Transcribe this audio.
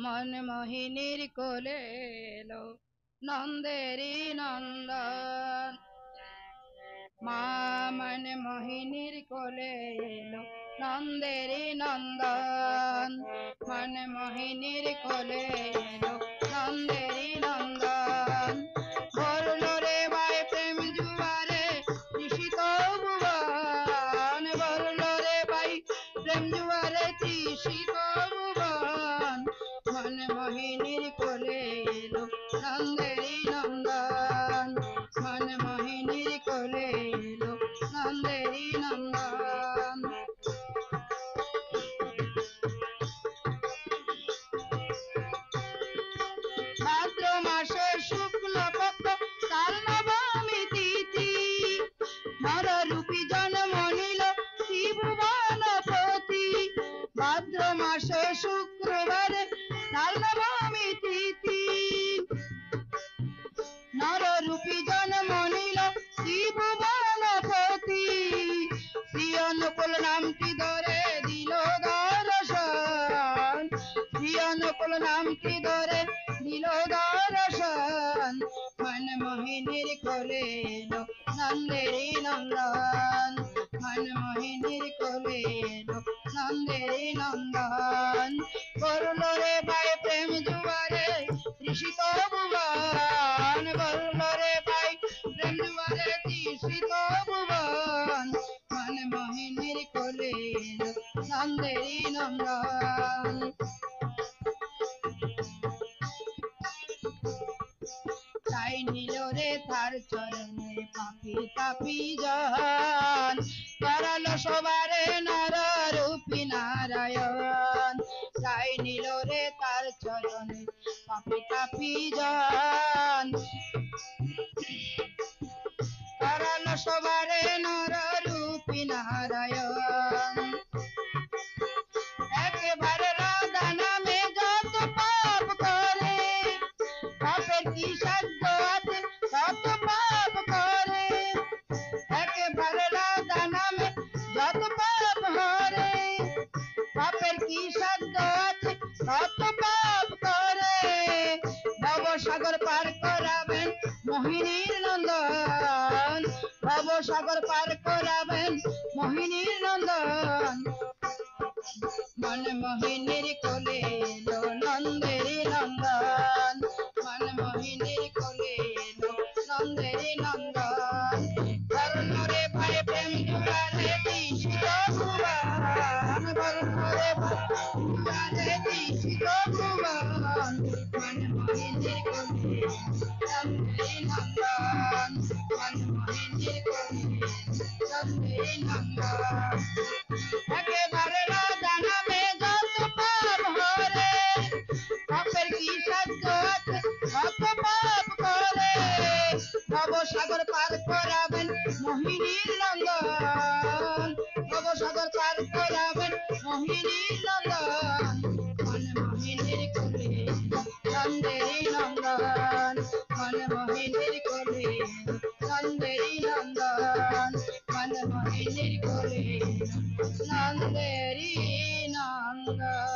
মন মোহিনীর কোলে এলো নন্দেরি নন্দন। মা মন মোহিনীর কোলে এলো নন্দেরি নন্দন। মন মোহিনীর কোলে এলো নন্দেরি নন্দন। ভরলো রে ভাই প্রেম জুয়ারে তৃষিত ভুবন। ভরলো রে ভাই প্রেম জুয়ারে তৃষিত ভুবন। মন মোহিনীর কোলে এলো নন্দেরি নন্দন। মন মোহিনীর কোলে এলো নন্দেরি নন্দন। ভাদ্র মাসে শুক্ল পক্ষ তার নবমী তিথি। নররূপী জন্ম নিল ত্রিভুবনপতি। ভাদ্র মাসে শুক্রবারে তার নবমী তিথি। নররূপী জন্ম নিল ত্রিভুবনপতি। শ্রী অনুকূল নামটি ধরে দিল দর্শন। শ্রী অনুকূল নামটি ধরে দিল দর্শন। মন মোহিনীর কোলে এলো নন্দেরি নন্দন। মন মোহিনীর কোলে এলো নন্দেরি নন্দন। করলো রে ভাই প্রেম জুয়ারে তৃষিত ভুবন। করলো রে ভাই প্রেম জুয়ারে তৃষিত ভুবন। মন মোহিনীর কোলে এলো নন্দেরি নন্দন। তাই নিল রে তার চরণে পাপি তাপি জন। করালো সবারে নর রূপী নারায়ণ। তাই নিল রে তার চরণে পাপি তাপি জন। করালো সবারে নর রূপী নারায়ণ। একেবারে রাধা নামে যত পাপ করে, পাপের কি সাধ্য আছে তত পাপ করে। একেবারে রাধা নামে যত পাপ করে, পাপের কি সাধ্য আছে তত পাপ করে। ভবসাগর পার করাবেন মোহিনীর নন্দন। ভবসাগর পার করাবেন মোহিনীর নন্দন। মন মোহিনীর কোলে এলো নন্দেরি নন্দন। মন মোহিনীর কোলে এলো নন্দেরি নন্দন। ধর্ম রে ভাই প্রেম জুয়ারে তৃষিত ভুবন। ধর্ম রে ভাই জুয়ারে তৃষিত ভুবন। মন মোহিনীর কোলে নন্দেরি নন্দন। মন মোহিনীর কোলে নন্দেরি নন্দন। একেবারে রাধা নামে যত পাপ হরে, পাপের কি সাধ্য আছে তত পাপ করে। ভবসাগর পার করাবেন মোহিনীর নন্দন। ভবসাগর পার করাবেন মোহিনীর নন্দন। মন মোহিনীর কোলে নন্দেরি নন্দন। মন মোহিনীর কোলে নন্দেরি নন্দন। মন মোহিনীর কোলে নন্দেরি নন্দন।